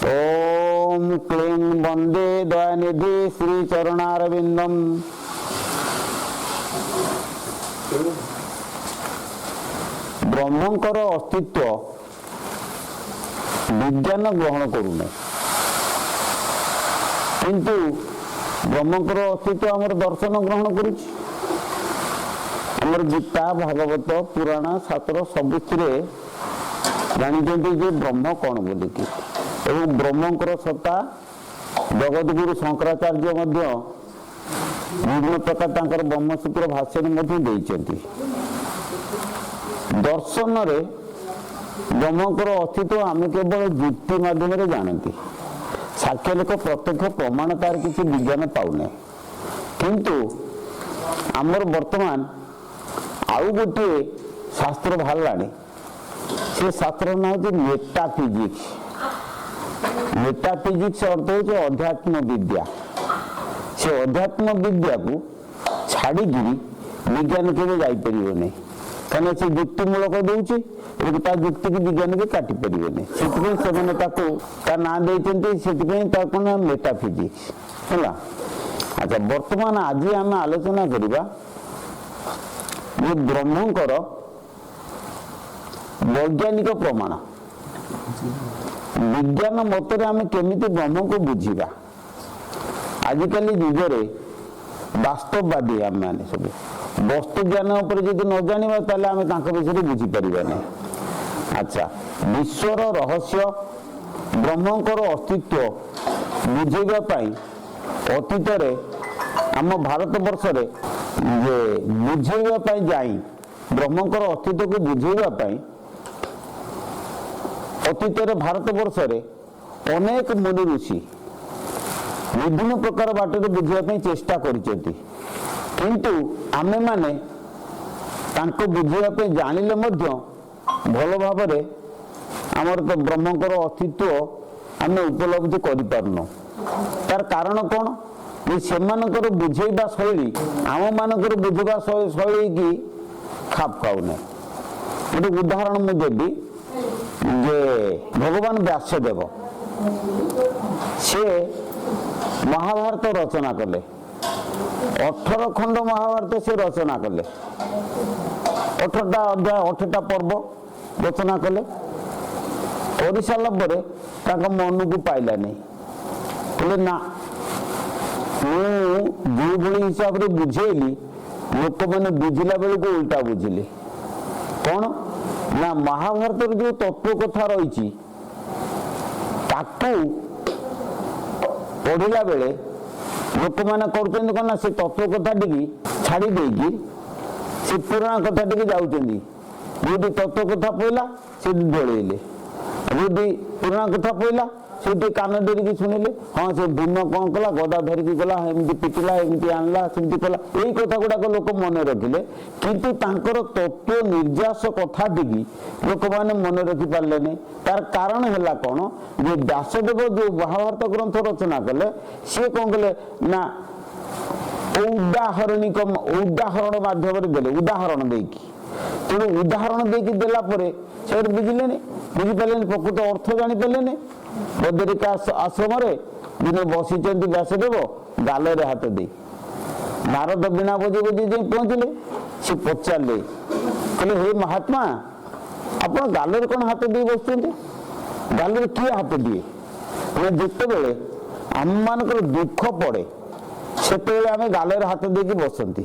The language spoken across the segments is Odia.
ओम क्लीं वंदे दयानिधि श्री चरणारविंदम। ब्रह्मंकर अस्तित्व विज्ञान ग्रहण करूना, किंतु ब्रह्मंकर अस्तित्व आमर दर्शन ग्रहण करुछि। आमर गीता भागवत पुराण शास्त्र सबुथिरे जानिछन्ति जे ब्रह्म कौन बोलिकी एवं ब्रह्मंकर सत्ता जगतगुरु शंकराचार्य मध्य विभिन्न प्रकार तांकर ब्रह्मसूत्र भाष्य मध्य देइछन्ति। दर्शन रे ब्रह्मंकर अस्तित्व आम केवल युक्ति माध्यम जानती, साक्ष्य लोक प्रत्यक्ष प्रमाण तार किसी विज्ञान पाऊना, किंतु आमर वर्तमान आउ गोटे शास्त्र बाहर से शास्त्र ना हो मेटाफिजिक्स। मेटाफिजिक्स अर्थ हो अध्यात्म विद्या। से अध्यात्म विद्या को छाड़िकी विज्ञान के जापर नहीं, कहीं से युक्तिमूलक दूसरी युक्ति की विज्ञान के काटी पारे से ना देते मेटाफिजिक्स है। अच्छा, वर्तमान आज आम आलोचना करवा ब्रह्मंकर वैज्ञानिक प्रमाण विज्ञान मतरे आम केमिति ब्रह्म को बुझीबा। आजिकल युगरे वास्तववादी आम माने सब वस्तु ज्ञान उपर यदि न जानिबा ताले आम तांको विषय बुझी परिबा नहीं। अच्छा, विश्वर रहस्य ब्रह्मंकर अस्तित्व बुझेगा पाई अतीत आम भारत वर्ष बुझेगा पाई जाई ब्रह्मंकर अस्तित्व को बुझेगा पाई अतीत भारत वर्ष अनेक मुनि ऋषि विभिन्न प्रकार बाटर बुझापी चेष्टा करिसेंति, किंतु आमे माने तांको बुझापी जानिले मध्य भल भाव आमर तो ब्रह्मंकर अस्तित्व आमे उपलब्धि करि पारनो। तार कारण कौन जे सेमानकर बुझेबा शैली आम मानकर बुझेबा शैली की खाप खाऊना। गोटे उदाहरण मु देबी जे भगवान व्यासदेव से महाभारत रचना कले, 18 खंड महाभारत से रचना कले, 18टा अध्याय 18टा पर्व रचना कले। कर सारा पर मन को पाइला नहीं, कहले ना जो भली हिसाब से बुझेली लोक मैंने बुझिला बेल को उल्टा बुझिले। कौन ना महाभारत जो तत्व कथा रही पढ़ला बेले लोक मैंने कर से तत्व कथा टी छाड़ी देकी से पुराण कथा टी जाऊँगी। जो तत्व कथा पड़ा से ढोले, जो पुराण कथा पड़ा से कान डेरिकी शुणिले। हाँ, से भीम कौन कला गदा धरिकी गला एमती पिटिला एमती आणला सेमती कला, यही कथा गुड़ाक लोक मन रखिले, किंतु तांकर तत्व निर्यास कथा टी लोक मैंने मन रखी पारे नहीं। तार कारण है कौन जे व्यासदेव जो महाभारत ग्रंथ रचना कले सी कौन कले ना उदाहरण माध्यम देले, उदाहरण देकी तेणु उदाहरण देकी देला परे से बुझिले बुझीपारे प्रकृत अर्थ जानीपारे। बदरिका आश्रम दिन बसी व्यासदेव गाल हाथ दे नारद बीणा बजे बजे जाए पहुंचले। से पचारे कहले हे महात्मा आप गाल कौन हाथ दे बस गाल किए हाथ दिए जिते बड़े आम मानकर दुख पड़े से आम गाल हाथ देकी बसती।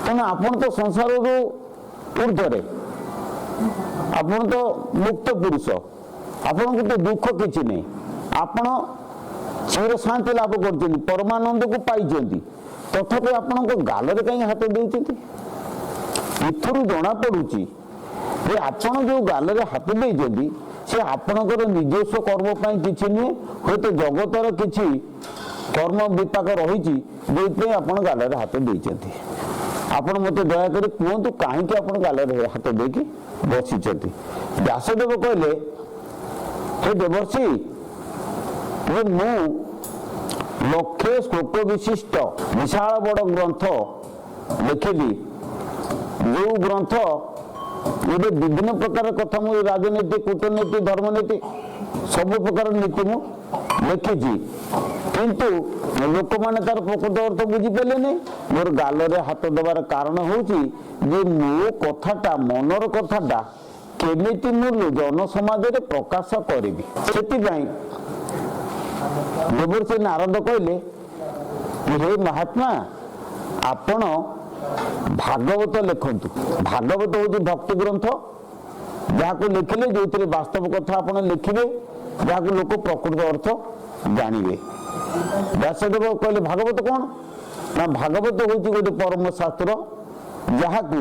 तेना आपन तो संसार ऊर्धरे, आपन तो मुक्त पुरुष, आपन को तो दुख किसी नहीं, आपण चिर शांति लाभ कर परमानंद को पाई, तथापि आपण को गाल कहीं हाथ देती। इथर जना पड़ुची आपण जो गाल हाथ देती से आपणकर निजस्व कर्म किसी नुहे, हूँ तो जगतर किसी कर्म विपाक रही जो आप गाल हाथ देते। आपण मत दयाकोरी कहतु कहीं आप गाल हाथ देकी बसी। व्यासदेव कहले हे देवर्षि मु लक्षे श्लोक विशिष्ट विशाल बड़ ग्रंथ लिखिली, जो ग्रंथ ये विभिन्न प्रकार कथा मुझे राजनीति कूटनीति धर्मनीति ସବୁ ପ୍ରକାର ନୀତି ମୁଁ ଲେଖିଛି, କିନ୍ତୁ ଲୋକମାନେ ତାର ପ୍ରକୃତ ଅର୍ଥ ବୁଝିପାରିଲେନି। ମୋର ଗାଲରେ ହାତ ଦେବାର କାରଣ ହେଉଛି ଯେ ମୋ କଥାଟା, ମନର କଥାଟା କେମିତି ମୁଁ ଜନସମାଜରେ ପ୍ରକାଶ କରିବି। ସେଥିପାଇଁ ଦେବର୍ଷି ନାରଦ କହିଲେ, ହେ ମହାତ୍ମା, ଆପଣ ଭାଗବତ ଲେଖନ୍ତୁ। ଭାଗବତ ହେଉଛି ଭକ୍ତି ଗ୍ରନ୍ଥ, ଯାହାକୁ ଲେଖିଲେ ଯେଉଁଥିରେ ବାସ୍ତବ କଥା ଆପଣ ଲେଖିବେ, ଯାହାକୁ ଲୋକ ପ୍ରକୃତ ଅର୍ଥ ଜାଣିବେ। ବ୍ୟାସଦେବ କହିଲେ ଭାଗବତ କ'ଣ? ନା ଭାଗବତ ହେଉଛି ଗୋଟେ ପରମ ଶାସ୍ତ୍ର, ଯାହାକୁ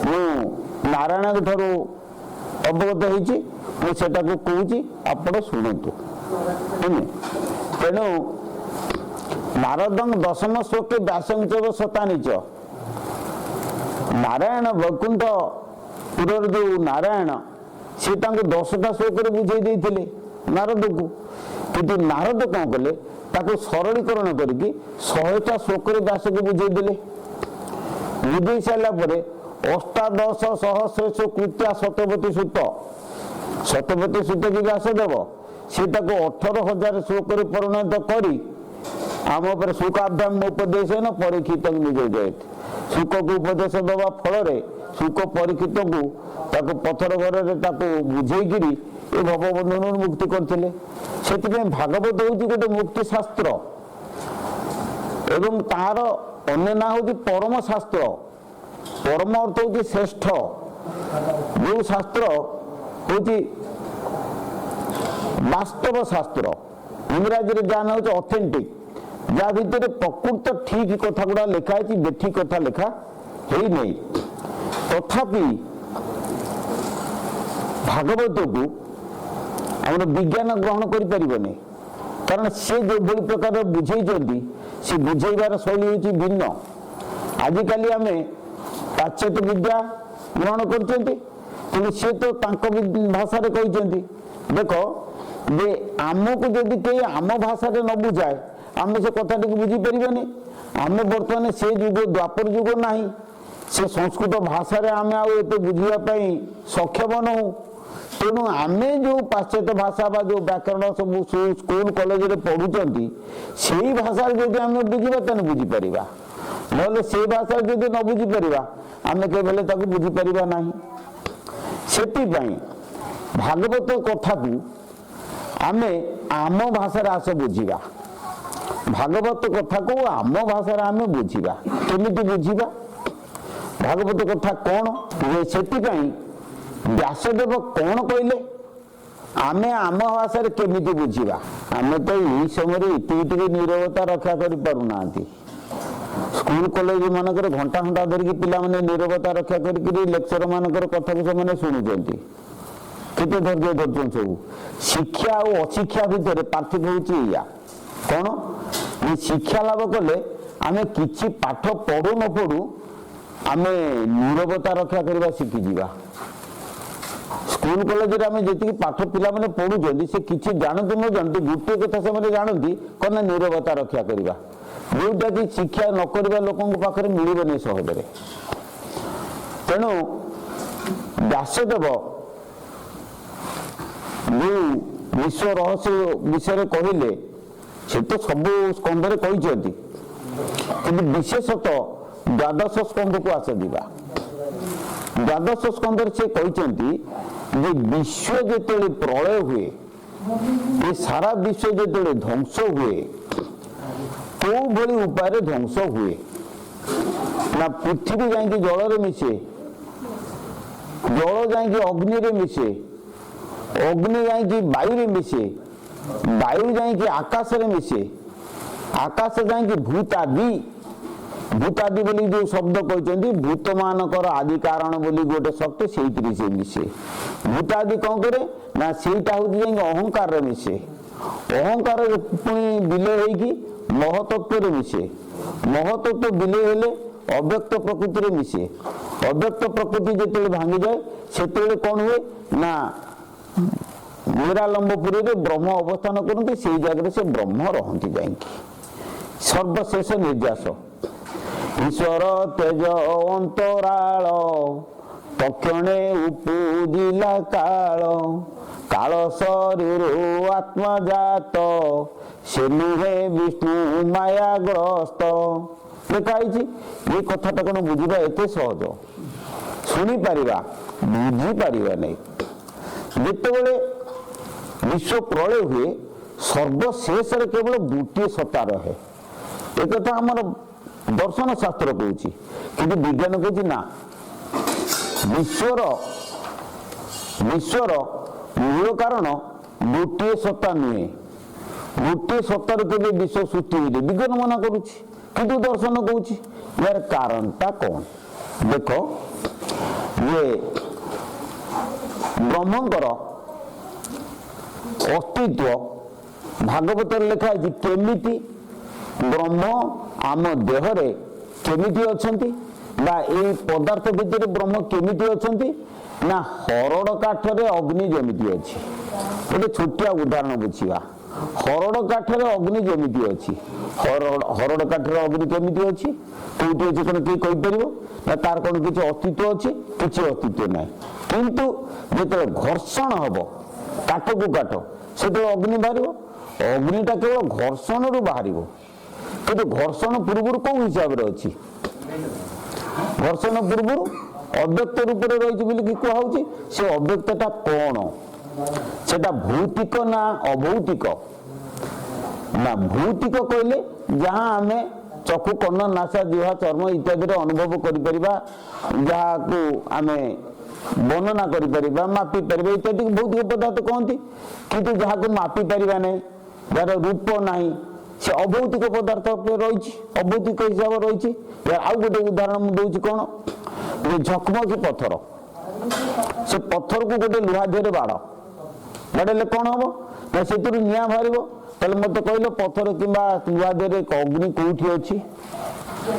ମୁଁ ନାରାୟଣଙ୍କ ଠାରୁ ଅବଗତ ହେଇଛି, ମୁଁ ସେଟାକୁ କହୁଛି, ଆପଣ ଶୁଣନ୍ତୁ। ତେଣୁ ନାରଦଂ ଦଶମ ଶ୍ଲୋକେ ବ୍ୟାସଞ୍ଚ ଶତାନିଚ, ନାରାୟଣ ବୈକୁଣ୍ଠ ପୁରର ଯୋଉ ନାରାୟଣ, ସେ ତାଙ୍କୁ 10ଟା ଶ୍ଲୋକରେ ବୁଝେଇ ଦେଇଥିଲେ ନାରଦକୁ, କିନ୍ତୁ ନାରଦ କ'ଣ କଲେ, ତାକୁ ସରଳୀକରଣ କରିକି 100ଟା ଶ୍ଲୋକରେ ବ୍ୟାସକୁ ବୁଝେଇ ଦେଲେ। ବୁଝେଇ ସାରିଲା ପରେ ଅଷ୍ଟାଦଶ ସହସ୍ରେଷୁ କୃତ୍ୟା ଶତପତି ସୁତ, ଶତପତି ସୁତ କି ବ୍ୟାସଦେବ, ସେ ତାକୁ 18,000 ଶ୍ଲୋକରେ ପରିଣତ କରି ଆମ ଉପରେ ଶୁକାଭ୍ୟାମ ଉପଦେଶ ପରୀକ୍ଷିତ ନିଜ ଯାଇଥିଲେ। ଶୁକକୁ ଉପଦେଶ ଦେବା ଫଳରେ ଶୁକ ପରୀକ୍ଷିତକୁ ତାକୁ ପଥର ଘରରେ ତାକୁ ବୁଝେଇକିରି ଏ ଭବବନ୍ଧନରୁ ମୁକ୍ତି କରିଥିଲେ। ସେଥିପାଇଁ ଭାଗବତ ହେଉଛି ଗୋଟେ ମୁକ୍ତି ଶାସ୍ତ୍ର ଏବଂ ତାହାର ଅନ୍ୟ ନାଁ ହେଉଛି ପରମ ଶାସ୍ତ୍ର। ପରମ ଅର୍ଥ ହେଉଛି ଶ୍ରେଷ୍ଠ। ଯେଉଁ ଶାସ୍ତ୍ର ହେଉଛି ବାସ୍ତବ ଶାସ୍ତ୍ର, ଇଂରାଜୀରେ ଯାହା ନାଁ ହେଉଛି ଅଥେଣ୍ଟିକ, ଯାହା ଭିତରେ ପ୍ରକୃତ ଠିକ କଥା ଗୁଡ଼ା ଲେଖା ହେଇଛି, ବେଠିକ କଥା ଲେଖା ହେଇନାହିଁ। ତଥାପି ଭାଗବତକୁ ଆମର ବିଜ୍ଞାନ ଗ୍ରହଣ କରିପାରିବନି, କାରଣ ସେ ଯେଉଁଭଳି ପ୍ରକାର ବୁଝେଇଛନ୍ତି, ସେ ବୁଝେଇବାର ଶୈଳୀ ହେଉଛି ଭିନ୍ନ। ଆଜିକାଲି ଆମେ ପାଶ୍ଚାତ୍ୟ ବିଦ୍ୟା ଗ୍ରହଣ କରୁଛନ୍ତି, କିନ୍ତୁ ସେ ତ ତାଙ୍କ ଭାଷାରେ କହିଛନ୍ତି। ଦେଖ ଯେ ଆମକୁ ଯଦି କେହି ଆମ ଭାଷାରେ ନ ବୁଝାଏ, ଆମେ ସେ କଥାଟିକୁ ବୁଝିପାରିବାନି। ଆମେ ବର୍ତ୍ତମାନ ସେ ଯୁଗ, ଦ୍ୱାପର ଯୁଗ ନାହିଁ, ସେ ସଂସ୍କୃତ ଭାଷାରେ ଆମେ ଆଉ ଏତେ ବୁଝିବା ପାଇଁ ସକ୍ଷମ ନୁହଁ। ତେଣୁ ଆମେ ଯେଉଁ ପାଶ୍ଚାତ୍ୟ ଭାଷା ବା ଯେଉଁ ବ୍ୟାକରଣ ସବୁ ସ୍କୁଲ କଲେଜରେ ପଢ଼ୁଛନ୍ତି, ସେଇ ଭାଷାରେ ଯଦି ଆମେ ବୁଝିବା ତାହେଲେ ବୁଝିପାରିବା, ନହେଲେ ସେଇ ଭାଷାରେ ଯଦି ନ ବୁଝିପାରିବା ଆମେ କେବେ ତାକୁ ବୁଝିପାରିବା ନାହିଁ। ସେଥିପାଇଁ ଭାଗବତ କଥାକୁ ଆମେ ଆମ ଭାଷାରେ ଆସ ବୁଝିବା। ଭାଗବତ କଥାକୁ ଆମ ଭାଷାରେ ଆମେ ବୁଝିବା। କେମିତି ବୁଝିବା ଭାଗବତ କଥା କ'ଣ? ସେଥିପାଇଁ ବ୍ୟାସଦେବ କ'ଣ କହିଲେ, ଆମେ ଆମ ଭାଷାରେ କେମିତି ବୁଝିବା? ଆମେ ତ ଏଇ ସମୟରେ ଟିକେ ନୀରବତା ରକ୍ଷା କରିପାରୁନାହାନ୍ତି। ସ୍କୁଲ କଲେଜ ମାନଙ୍କରେ ଘଣ୍ଟା ଘଣ୍ଟା ଧରିକି ପିଲାମାନେ ନୀରବତା ରକ୍ଷା କରିକି ଲେକ୍ଚର ମାନଙ୍କର କଥାକୁ ସେମାନେ ଶୁଣୁଛନ୍ତି। କେତେ ଧୈର୍ଯ୍ୟ ଧରୁଛନ୍ତି ସବୁ। ଶିକ୍ଷା ଆଉ ଅଶିକ୍ଷା ଭିତରେ ପାର୍ଥକ୍ୟ ହେଉଛି ଏଇଆ। କ'ଣ? ଶିକ୍ଷା ଲାଭ କଲେ ଆମେ କିଛି ପାଠ ପଢ଼ୁ ନ ପଢ଼ୁ ଆମେ ନୀରବତା ରକ୍ଷା କରିବା ଶିଖିଯିବା। ସ୍କୁଲ କଲେଜରେ ଆମେ ଯେତିକି ପାଠ ପିଲାମାନେ ପଢ଼ୁଛନ୍ତି, ସେ କିଛି ଜାଣନ୍ତୁ ନ ଜାଣନ୍ତୁ ଗୋଟିଏ କଥା ସେମାନେ ଜାଣନ୍ତି, କ'ଣ ନା ନୀରବତା ରକ୍ଷା କରିବା, ଯେଉଁଟାକି ଶିକ୍ଷା ନ କରିବା ଲୋକଙ୍କ ପାଖରେ ମିଳିବନି ସହଜରେ। ତେଣୁ ବ୍ୟାସଦେବ ଯେଉଁ ବିଶ୍ୱ ରହସ୍ୟ ବିଷୟରେ କହିଲେ, ସେ ତ ସବୁ ସ୍କନ୍ଧରେ କହିଛନ୍ତି, କିନ୍ତୁ ବିଶେଷତଃ ଦ୍ୱାଦଶ ସ୍କନ୍ଧକୁ ଆସ ଯିବା। ଦ୍ୱାଦଶ ସ୍କନ୍ଧରେ ସେ କହିଛନ୍ତି ଯେ ବିଶ୍ୱ ଯେତେବେଳେ ପ୍ରଳୟ ହୁଏ, ଏ ସାରା ବିଶ୍ୱ ଯେତେବେଳେ ଧ୍ୱଂସ ହୁଏ, କୋଉ ଭଳି ଉପାୟରେ ଧ୍ୱଂସ ହୁଏ? ନା ପୃଥିବୀ ଯାଇକି ଜଳରେ ମିଶେ, ଜଳ ଯାଇକି ଅଗ୍ନିରେ ମିଶେ, ଅଗ୍ନି ଯାଇକି ବାୟୁରେ ମିଶେ, ବାୟୁ ଯାଇକି ଆକାଶରେ ମିଶେ, ଆକାଶ ଯାଇକି ଭୂତାଦି, ଭୂତାଦି ବୋଲି ଯେଉଁ ଶବ୍ଦ କହିଛନ୍ତି, ଭୂତ ମାନଙ୍କର ଆଦି କାରଣ ବୋଲି ଗୋଟେ ଶବ୍ଦ, ସେଇଥିରେ ସେ ମିଶେ। ଭୂତାଦି କ'ଣ କରେ? ନା ସେଇଟା ହେଉଛି ଯାଇକି ଅହଙ୍କାରରେ ମିଶେ, ଅହଙ୍କାର ପୁଣି ବିଲୟ ହେଇକି ମହତତ୍ଵରେ ମିଶେ, ମହତତ୍ଵ ବିଲୟ ହେଲେ ଅବ୍ୟକ୍ତ ପ୍ରକୃତିରେ ମିଶେ, ଅବ୍ୟକ୍ତ ପ୍ରକୃତି ଯେତେବେଳେ ଭାଙ୍ଗିଯାଏ ସେତେବେଳେ କ'ଣ ହୁଏ? ନା ନିରାଲମ୍ବପୁରୀରେ ବ୍ରହ୍ମ ଅବସ୍ଥାନ କରନ୍ତି, ସେଇ ଜାଗାରେ ସେ ବ୍ରହ୍ମ ରହନ୍ତି ଯାଇକି। ସର୍ବଶେଷ ନିର୍ଯାସ ଈଶ୍ୱର ତେଜ ଅନ୍ତରାଳ, ତକ୍ଷଣେ ଉପୁଜିଲା କାଳ, କାଳ ଶରୀରୁ ଆତ୍ମା ଜାତ ସେ ନୁହେଁ ବିଷ୍ଣୁ ମାୟାଗ୍ରସ୍ତ ଲେଖା ହେଇଛି। ଏ କଥାଟା କଣ ବୁଝିବା ଏତେ ସହଜ? ଶୁଣିପାରିବା, ବୁଝିପାରିବା ନାହିଁ। ଯେତେବେଳେ ବିଶ୍ୱ ପ୍ରଳୟ ହୁଏ ସର୍ବଶେଷରେ କେବଳ ଗୋଟିଏ ସତ୍ତା ରହେ। ଏକଥା ଆମର ଦର୍ଶନ ଶାସ୍ତ୍ର କହୁଛି, କିନ୍ତୁ ବିଜ୍ଞାନ କହୁଛି ନା, ବିଶ୍ୱର ମୂଳ କାରଣ ଗୋଟିଏ ସତ୍ତା ନୁହେଁ। ଗୋଟିଏ ସତ୍ତାରୁ କେବେ ବିଶ୍ୱ ସୃଷ୍ଟି ହୋଇନି, ବିଜ୍ଞାନ ମନା କରୁଛି, କିନ୍ତୁ ଦର୍ଶନ କହୁଛି। ଏହାର କାରଣଟା କ'ଣ? ଦେଖ, ଇଏ ବ୍ରହ୍ମଙ୍କର ଅସ୍ତିତ୍ୱ ଭାଗବତରେ ଲେଖା ହେଇଛି। କେମିତି ବ୍ରହ୍ମ ଆମ ଦେହରେ କେମିତି ଅଛନ୍ତି, ବା ଏଇ ପଦାର୍ଥ ଭିତରେ ବ୍ରହ୍ମ କେମିତି ଅଛନ୍ତି? ନା ହରଡ଼ କାଠରେ ଅଗ୍ନି ଯେମିତି ଅଛି। ଗୋଟେ ଛୋଟିଆ ଉଦାହରଣ ବୁଝିବା। ହରଡ଼ କାଠରେ ଅଗ୍ନି ଯେମିତି ଅଛି, ହରଡ଼ କାଠରେ ଅଗ୍ନି କେମିତି ଅଛି, କୋଉଠି ଅଛି କ'ଣ କିଏ କହିପାରିବ? ନା ତାର କ'ଣ କିଛି ଅସ୍ତିତ୍ୱ ଅଛି? କିଛି ଅସ୍ତିତ୍ୱ ନାହିଁ। କିନ୍ତୁ ଯେତେବେଳେ ଘର୍ଷଣ ହବ କାଠକୁ କାଠ, ସେତେବେଳେ ଅଗ୍ନି ବାହାରିବ। ଅଗ୍ନିଟା କେବଳ ଘର୍ଷଣରୁ ବାହାରିବ, କିନ୍ତୁ ଘର୍ଷଣ ପୂର୍ବରୁ କୋଉ ହିସାବରେ ଅଛି? ଘର୍ଷଣ ପୂର୍ବରୁ ଅବ୍ୟକ୍ତ ରୂପରେ ରହିଛି ବୋଲି କୁହାଯାଉଛି। ସେ ଅବ୍ୟକ୍ତଟା କ'ଣ? ସେଟା ଭୌତିକ ନା ଅଭୌତିକ? ନା ଭୌତିକ କହିଲେ ଯାହା ଆମେ ଚକ୍ଷୁ, କର୍ଣ୍ଣ, ନାସା, ଜିହ୍ବା, ଚର୍ମ ଇତ୍ୟାଦିରେ ଅନୁଭବ କରିପାରିବା, ଯାହାକୁ ଆମେ ବର୍ଣ୍ଣନା କରିପାରିବା, ମାପିପାରିବା, ଇତ୍ୟାଦି ଭୌତିକ ପଦାର୍ଥ କହନ୍ତି। କିନ୍ତୁ ଯାହାକୁ ମାପି ପାରିବା ନାହିଁ, ଯାହାର ରୂପ ନାହିଁ, ସେ ଅଭୌତିକ ପଦାର୍ଥ ରହିଛି, ଅଭୌତିକ ହିସାବରେ ରହିଛି। ଆଉ ଗୋଟେ ଉଦାହରଣ ମୁଁ ଦଉଛି। କ'ଣ? ଝକମକି ପଥର, ସେ ପଥରକୁ ଗୋଟେ ଲୁହା ଦେହରେ ବାଡ଼େଇଲେ କ'ଣ ହବ? ନା ସେଥିରୁ ନିଆଁ ବାହାରିବ। ତାହେଲେ ମୋତେ କହିଲ ପଥର କିମ୍ବା ଲୁହା ଦେହରେ ଅଗ୍ନି କୋଉଠି ଅଛି?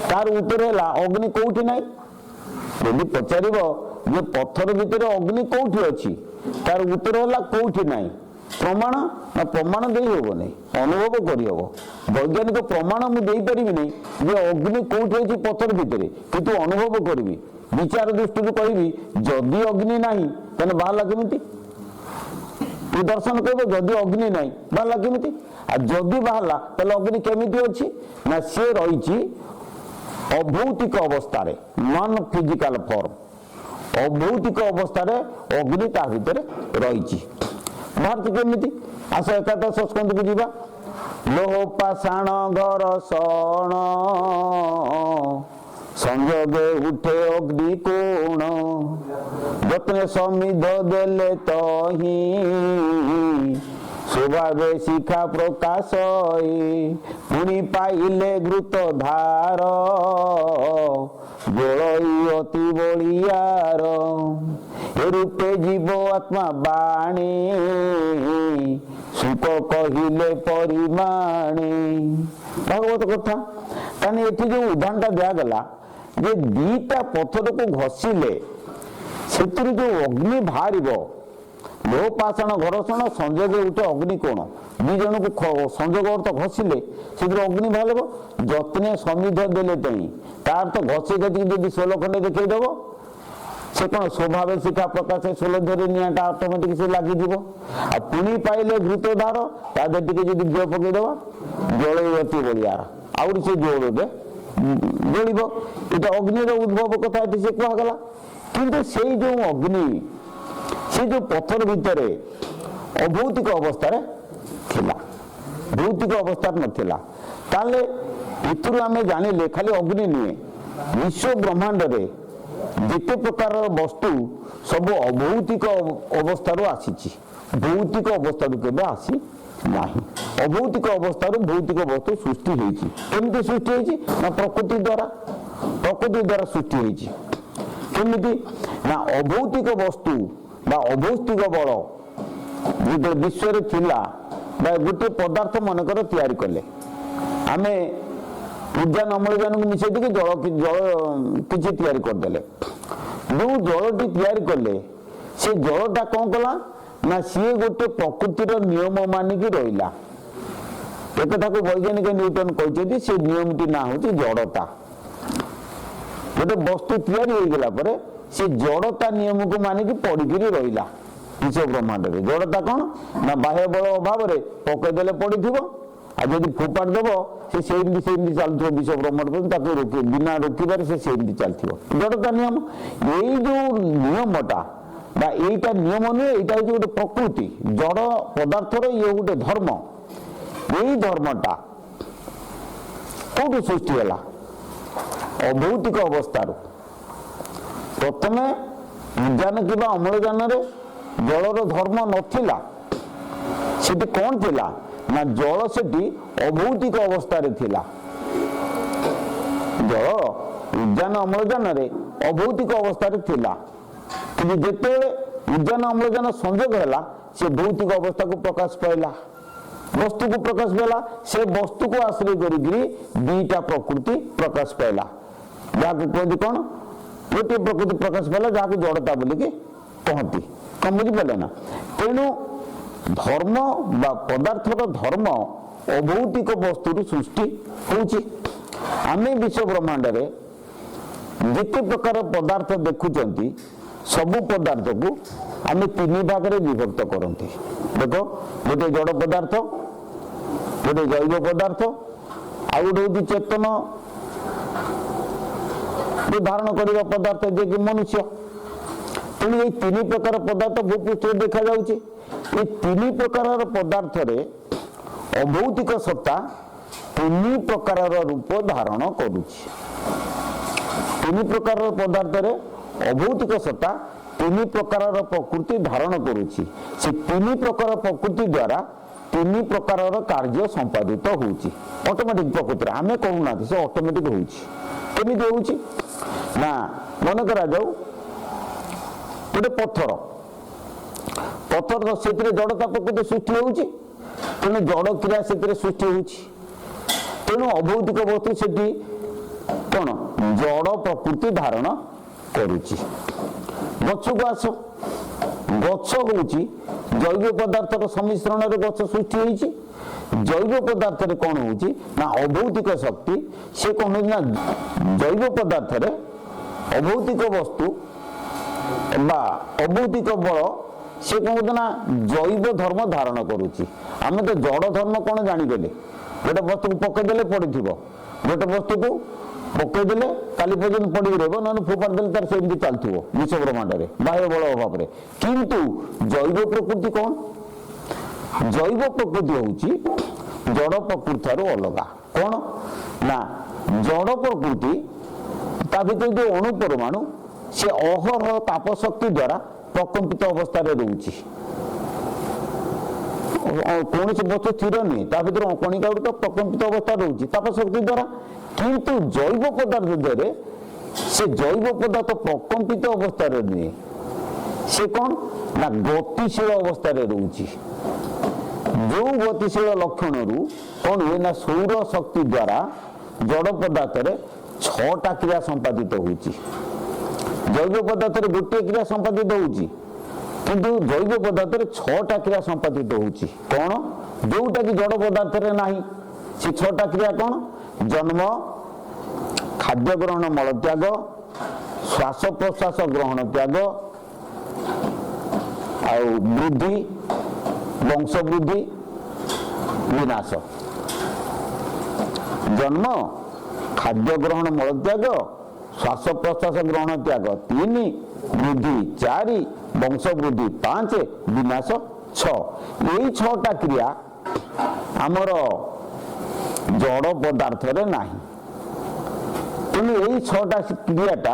ତାର ଉତ୍ତର ହେଲା ଅଗ୍ନି କୋଉଠି ନାହିଁ। ଯଦି ପଚାରିବ ଯେ ପଥର ଭିତରେ ଅଗ୍ନି କୋଉଠି ଅଛି, ତାର ଉତ୍ତର ହେଲା କୋଉଠି ନାହିଁ। ପ୍ରମାଣ? ନା ପ୍ରମାଣ ଦେଇ ହେବ ନାହିଁ, ଅନୁଭବ କରିହେବ। ବୈଜ୍ଞାନିକ ପ୍ରମାଣ ମୁଁ ଦେଇପାରିବି ନାହିଁ ଯେ ଅଗ୍ନି କୋଉଠି ଅଛି ପଥର ଭିତରେ, କିନ୍ତୁ ଅନୁଭବ କରିବି। ବିଚାର ଦୃଷ୍ଟିରୁ କହିବି ଯଦି ଅଗ୍ନି ନାହିଁ ତାହେଲେ ବାହାରିଲା କେମିତି? ଦର୍ଶନ କହିବ ଯଦି ଅଗ୍ନି ନାହିଁ ବାହାରିଲା କେମିତି? ଆଉ ଯଦି ବାହାରିଲା ତାହେଲେ ଅଗ୍ନି କେମିତି ଅଛି? ନା ସିଏ ରହିଛି ଅଭୌତିକ ଅବସ୍ଥାରେ, ନନ୍ ଫିଜିକାଲ ଫର୍ମ। ଅଭୌତିକ ଅବସ୍ଥାରେ ଅଗ୍ନି ତା ଭିତରେ ରହିଛି। ବାହାରୁଛି କେମିତି? ଆସ ଏକାଦଶ ସ୍କନ୍ଧକୁ ଯିବା। ଲୋହ ପାଷାଣ ଘର୍ଷଣ ସଂଯୋଗେ ଉଠେ ଅଗ୍ନି କୋଣ ଯତ୍ନେ ସମିଧ ଦେଲେ ତହିଁ ସ୍ୱଭାବେ ଶିଖା ପ୍ରକାଶ ପୁଣି ପାଇଲେ ଘୃତ ଧାର ଗୋଳଇ ଅତି ବଳିଆର ଏ ରୂପେ ଜୀବ ଆତ୍ମା ବାଣୀ ସୁଖ କହିଲେ ପରିମାଣୀ। ଭାଗବତ କଥା। ତାହେଲେ ଏଠି ଯୋଉ ଉଦାହରଣଟା ଦିଆଗଲା ଯେ ଦିଟା ପଥରକୁ ଘଷିଲେ ସେଥିରୁ ଯୋଉ ଅଗ୍ନି ବାହାରିବ, ଲୋହ ପାଷାଣ ଘର୍ଷଣ ସଂଯୋଗ ଉଠେ ଅଗ୍ନି କୋଣ। ଦି ଜଣକୁ ସଂଯୋଗ ଅର୍ଥ ଘଷିଲେ ସେଥିରୁ ଅଗ୍ନି ବାହାରିବ। ଯତ୍ନେ ସମିଧ ଦେଲେ ତହିଁ, ତାର ତ ଘଷି ଘଷିକି ଯଦି 16 ଖଣ୍ଡେ ଦେଖେଇଦବ, ସେ କ'ଣ ସ୍ୱଭାବେ ଶିଖା ପ୍ରକାଶ, 16 ଦେହରେ ନିଆଁଟା ଅଟୋମେଟିକ ସେ ଲାଗିଯିବ। ଆଉ ପୁଣି ପାଇଲେ ଘୃତ ଧାର, ତା ଦେହରେ ଟିକେ ଯଦି ଘିଅ ପକେଇଦବା, ଜଳେଇ ଅତି ବଳିଆ, ଆହୁରି ସେ ଜଳୁବେ ଜଳିବ। ଏଇଟା ଅଗ୍ନିର ଉଦ୍ଭବ କଥା ଏଠି ସେ କୁହାଗଲା। କିନ୍ତୁ ସେଇ ଯୋଉ ଅଗ୍ନି ସେ ଯୋଉ ପଥର ଭିତରେ ଅଭୌତିକ ଅବସ୍ଥାରେ ଥିଲା, ଭୌତିକ ଅବସ୍ଥାରେ ନଥିଲା। ତାହେଲେ ଏଥିରୁ ଆମେ ଜାଣିଲେ ଖାଲି ଅଗ୍ନି ନୁହେଁ, ବିଶ୍ୱ ବ୍ରହ୍ମାଣ୍ଡରେ ଯେତେ ପ୍ରକାରର ବସ୍ତୁ ସବୁ ଅଭୌତିକ ଅବସ୍ଥାରୁ ଆସିଛି, ଭୌତିକ ଅବସ୍ଥାରୁ କେବେ ଆସି ନାହିଁ। ଅଭୌତିକ ଅବସ୍ଥାରୁ ଭୌତିକ ବସ୍ତୁ ସୃଷ୍ଟି ହେଇଛି। କେମିତି ସୃଷ୍ଟି ହେଇଛି? ନା ପ୍ରକୃତି ଦ୍ୱାରା ସୃଷ୍ଟି ହେଇଛି। କେମିତି? ନା ଅଭୌତିକ ବସ୍ତୁ ବା ଅଭୌତିକ ବଳ ଯେତେବେଳେ ବିଶ୍ୱରେ ଥିଲା, ବା ଗୋଟିଏ ପଦାର୍ଥ ମନେକର ତିଆରି କଲେ, ଆମେ ଉଦ୍ୟାନ ଅମ୍ଳଜାନକୁ ମିଶାଇ ଦେଇକି ଜଳ କିଛି ତିଆରି କରିଦେଲେ। ଯେଉଁ ଜଳଟି ତିଆରି କଲେ ସେ ଜଳଟା କ'ଣ କଲା? ନା ସିଏ ଗୋଟେ ପ୍ରକୃତିର ନିୟମ ମାନିକି ରହିଲା। ଏକଥାକୁ ବୈଜ୍ଞାନିକ ନ୍ୟୁଟନ କହିଛନ୍ତି, ସେ ନିୟମଟି ନାଁ ହେଉଛି ଜଡ଼ତା। ଗୋଟେ ବସ୍ତୁ ତିଆରି ହେଇଗଲା ପରେ ସେ ଜଡ଼ତା ନିୟମକୁ ମାନିକି ପଡ଼ିକିରି ରହିଲା। ବିଶ୍ୱ ବ୍ରହ୍ମାଣ୍ଡରେ ଜଡ଼ତା କ'ଣ ନା ବାହ୍ୟ ବଳ ଅଭାବରେ ପକେଇଦେଲେ ପଡ଼ିଥିବ, ଆଉ ଯଦି ଫୋପାଡ଼ି ଦେବ ସେ ସେମିତି ଚାଲୁଥିବ ବିଶ୍ୱ ବ୍ରହ୍ମାଣ୍ଡ ପର୍ଯ୍ୟନ୍ତ, ତାକୁ ବିନା ରୋକିବାରେ ସେ ସେମିତି ଚାଲିଥିବ। ଜଡ଼ତା ନିୟମ, ଏଇ ଯୋଉ ନିୟମଟା ବା ଏଇଟା ନିୟମ ନୁହେଁ, ଏଇଟା ହେଉଛି ଗୋଟେ ପ୍ରକୃତି, ଜଡ଼ ପଦାର୍ଥର ଇଏ ଗୋଟେ ଧର୍ମ। ଏଇ ଧର୍ମଟା କୋଉଠୁ ସୃଷ୍ଟି ହେଲା? ଅଭୌତିକ ଅବସ୍ଥାରୁ। ପ୍ରଥମେ ବିଜ୍ଞାନ କିମ୍ବା ଅମ୍ଳଜାନରେ ଜଳର ଧର୍ମ ନଥିଲା। ସେଠି କ'ଣ ଥିଲା ନା ଜଳ ସେଠି ଅଭୌତିକ ଅବସ୍ଥାରେ ଥିଲା। ଜଳ ଉଦ୍ଯାନ ଅମ୍ଳଜାନରେ ଅଭୌତିକ ଅବସ୍ଥାରେ ଥିଲା, କିନ୍ତୁ ଯେତେବେଳେ ଉଦ୍ଯାନ ଅମ୍ଳଜାନ ସଂଯୋଗ ହେଲା ସେ ଭୌତିକ ଅବସ୍ଥାକୁ ପ୍ରକାଶ ପାଇଲା, ବସ୍ତୁକୁ ପ୍ରକାଶ ପାଇଲା। ସେ ବସ୍ତୁକୁ ଆଶ୍ରୟ କରିକିରି ଦୁଇଟା ପ୍ରକୃତି ପ୍ରକାଶ ପାଇଲା, ଯାହାକୁ କୁହନ୍ତି କ'ଣ? ଗୋଟିଏ ପ୍ରକୃତି ପ୍ରକାଶ ପାଇଲା ଯାହାକୁ ଜଡ଼ତା ବୋଲିକି କହନ୍ତି। କ'ଣ ବୁଝିପାରିଲେ ନା? ତେଣୁ ଧର୍ମ ବା ପଦାର୍ଥର ଧର୍ମ ଅଭୌତିକ ବସ୍ତୁରୁ ସୃଷ୍ଟି ହେଉଛି। ଆମେ ବିଶ୍ୱ ବ୍ରହ୍ମାଣ୍ଡରେ ଯେତେ ପ୍ରକାର ପଦାର୍ଥ ଦେଖୁଛନ୍ତି ସବୁ ପଦାର୍ଥକୁ ଆମେ ତିନି ଭାଗରେ ବିଭକ୍ତ କରନ୍ତି। ଦେଖ, ଗୋଟେ ଜଡ଼ ପଦାର୍ଥ, ଗୋଟେ ଜୈବ ପଦାର୍ଥ, ଆଉ ଗୋଟେ ହେଉଛି ଚେତନ ଧାରଣ କରିବା ପଦାର୍ଥ, ଯିଏକି ମନୁଷ୍ୟ। ତେଣୁ ଏଇ ତିନି ପ୍ରକାର ପଦାର୍ଥ ଭୂପୃଷ୍ଠରେ ଦେଖାଯାଉଛି। এই ତିନି ପ୍ରକାରର ପଦାର୍ଥରେ ଅଭୌତିକ ସତ୍ତା ତିନି ପ୍ରକାରର ରୂପ ଧାରଣ କରୁଛି। ତିନି ପ୍ରକାରର ପଦାର୍ଥରେ ଅଭୌତିକ ସତ୍ତା ତିନି ପ୍ରକାରର ପ୍ରକୃତି ଧାରଣ କରୁଛି। ସେ ତିନି ପ୍ରକାର ପ୍ରକୃତି ଦ୍ୱାରା ତିନି ପ୍ରକାରର କାର୍ଯ୍ୟ ସମ୍ପାଦିତ ହେଉଛି। ଅଟୋମେଟିକ ପ୍ରକୃତିରେ ଆମେ କହୁନାହାନ୍ତି, ସେ ଅଟୋମେଟିକ ହେଉଛି। କେମିତି ହେଉଛି ନା, ମନେ କରାଯାଉ ଗୋଟେ ପଥର, ସେଥିରେ ଜଡ଼ତା ପ୍ରକୃତି ସୃଷ୍ଟି ହେଉଛି, ତେଣୁ ଜଡ଼ କ୍ରିୟା ସେଥିରେ ସୃଷ୍ଟି ହେଉଛି। ତେଣୁ ଅଭୌତିକ ବସ୍ତୁ ସେଠି କ'ଣ ଜଡ଼ ପ୍ରକୃତି ଧାରଣ କରୁଛି। ଗଛକୁ ଆସ, ଗଛ ହେଉଛି ଜୈବ ପଦାର୍ଥର ସମ୍ମିଶ୍ରଣରେ ଗଛ ସୃଷ୍ଟି ହୋଇଛି। ଜୈବ ପଦାର୍ଥରେ କ'ଣ ହେଉଛି ନା ଅଭୌତିକ ଶକ୍ତି, ସେ କ'ଣ ହେଉଛି ନା ଜୈବ ପଦାର୍ଥରେ ଅଭୌତିକ ବସ୍ତୁ ବା ଅଭୌତିକ ବଳ ସେ କ'ଣ କରୁଛି ନା ଜୈବ ଧର୍ମ ଧାରଣ କରୁଛି। ଆମେ ତ ଜଡ଼ ଧର୍ମ କ'ଣ ଜାଣିଗଲେ, ଗୋଟେ ବସ୍ତୁକୁ ପକେଇଦେଲେ ପଡ଼ିଥିବ, ଗୋଟେ ବସ୍ତୁକୁ ପକେଇଦେଲେ କାଲି ପର୍ଯ୍ୟନ୍ତ ପଡ଼ିକି ରହିବ, ନହେଲେ ଫୋପାଡ଼ି ଦେଲେ ତାର ସେମିତି ଚାଲୁଥିବ ବିଶ୍ୱ ବ୍ରହ୍ମାଣ୍ଡରେ ବାହ୍ୟ ବଳ ଅଭାବରେ। କିନ୍ତୁ ଜୈବ ପ୍ରକୃତି କ'ଣ? ଜୈବ ପ୍ରକୃତି ହେଉଛି ଜଡ଼ ପ୍ରକୃତି ଠାରୁ ଅଲଗା। କ'ଣ ନା ଜଡ଼ ପ୍ରକୃତି ତା ଭିତରେ ଯେଉଁ ଅଣୁ ପରମାଣୁ ସେ ଅହରହ ତାପ ଶକ୍ତି ଦ୍ୱାରା ପ୍ରକମ୍ପିତ ଅବସ୍ଥାରେ ରହୁଛି। କୌଣସି ବସ୍ତୁ ସ୍ଥିର ନୁହେଁ, ତା ଭିତରେ କଣିକା ଗୁଡ଼ିକ ପ୍ରକମ୍ପିତ ଅବସ୍ଥା ରହୁଛି ତାପ ଶକ୍ତି ଦ୍ୱାରା। କିନ୍ତୁ ଜୈବ ପଦାର୍ଥ ଦେହରେ ସେ ଜୈବ ପଦାର୍ଥ ପ୍ରକମ୍ପିତ ଅବସ୍ଥାରେ ନୁହେଁ, ସେ କ'ଣ ନା ଗତିଶୀଳ ଅବସ୍ଥାରେ ରହୁଛି। ଯେଉଁ ଗତିଶୀଳ ଲକ୍ଷଣରୁ କ'ଣ ହୁଏ ନା ସୌର ଶକ୍ତି ଦ୍ୱାରା ଜଡ଼ ପଦାର୍ଥରେ 6ଟା କ୍ରିୟା ସମ୍ପାଦିତ ହେଉଛି। ଜୈବ ପଦାର୍ଥରେ ଗୋଟିଏ କ୍ରିୟା ସମ୍ପାଦିତ ହେଉଛି, କିନ୍ତୁ ଜୈବ ପଦାର୍ଥରେ 6ଟା କ୍ରିୟା ସମ୍ପାଦିତ ହେଉଛି। କ'ଣ ଯୋଉଟା କି ଜଡ଼ ପଦାର୍ଥରେ ନାହିଁ। ସେ 6ଟା କ୍ରିୟା କ'ଣ? ଜନ୍ମ, ଖାଦ୍ୟ ଗ୍ରହଣ ମଳତ୍ୟାଗ, ଶ୍ୱାସ ପ୍ରଶ୍ୱାସ ଗ୍ରହଣ ତ୍ୟାଗ, ଆଉ ବୃଦ୍ଧି, ବଂଶ ବୃଦ୍ଧି, ବିନାଶ। ଜନ୍ମ, ଖାଦ୍ୟ ଗ୍ରହଣ ମଳତ୍ୟାଗ, ଶ୍ୱାସ ପ୍ରଶ୍ୱାସ ଗ୍ରହଣ ତ୍ୟାଗ 3, ବୃଦ୍ଧି 4, ବଂଶ ବୃଦ୍ଧି 5, ବିନାଶ 6। ଏଇ 6ଟା କ୍ରିୟା ଆମର ଜଡ଼ ପଦାର୍ଥରେ ନାହିଁ। ତେଣୁ ଏଇ 6ଟା କ୍ରିୟାଟା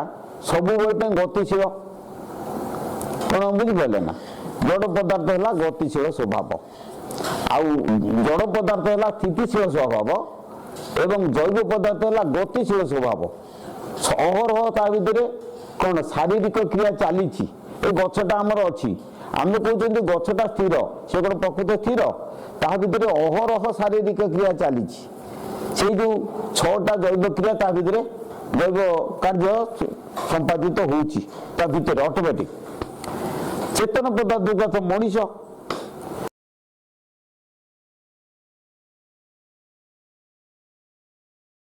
ସବୁବେଳେ ପାଇଁ ଗତିଶୀଳ। କ'ଣ ବୁଝିପାରିଲେ ନା? ଜଡ଼ ପଦାର୍ଥ ହେଲା ଗତିଶୀଳ ସ୍ୱଭାବ, ଆଉ ଜଡ଼ ପଦାର୍ଥ ହେଲା ସ୍ଥିତିଶୀଳ ସ୍ୱଭାବ, ଏବଂ ଜୈବ ପଦାର୍ଥ ହେଲା ଗତିଶୀଳ ସ୍ୱଭାବ। ଅହରହ ତା ଭିତରେ କ'ଣ ଶାରୀରିକ କ୍ରିୟା ଚାଲିଛି। ଏ ଗଛଟା ଆମର ଅଛି, ଆମେ କହୁଛନ୍ତି ଗଛଟା ସ୍ଥିର, ସେ କ'ଣ ପ୍ରକୃତ ସ୍ଥିର? ତା ଭିତରେ ଅହରହ ଶାରୀରିକ କ୍ରିୟା ଚାଲିଛି। ସେଇ ଯେଉଁ 6ଟା ଜୈବ କ୍ରିୟା ତା ଭିତରେ ଜୈବ କାର୍ଯ୍ୟ ସମ୍ପାଦିତ ହେଉଛି ତା ଭିତରେ ଅଟୋମେଟିକ। ଚେତନ ପଦାର୍ଥ ମଣିଷ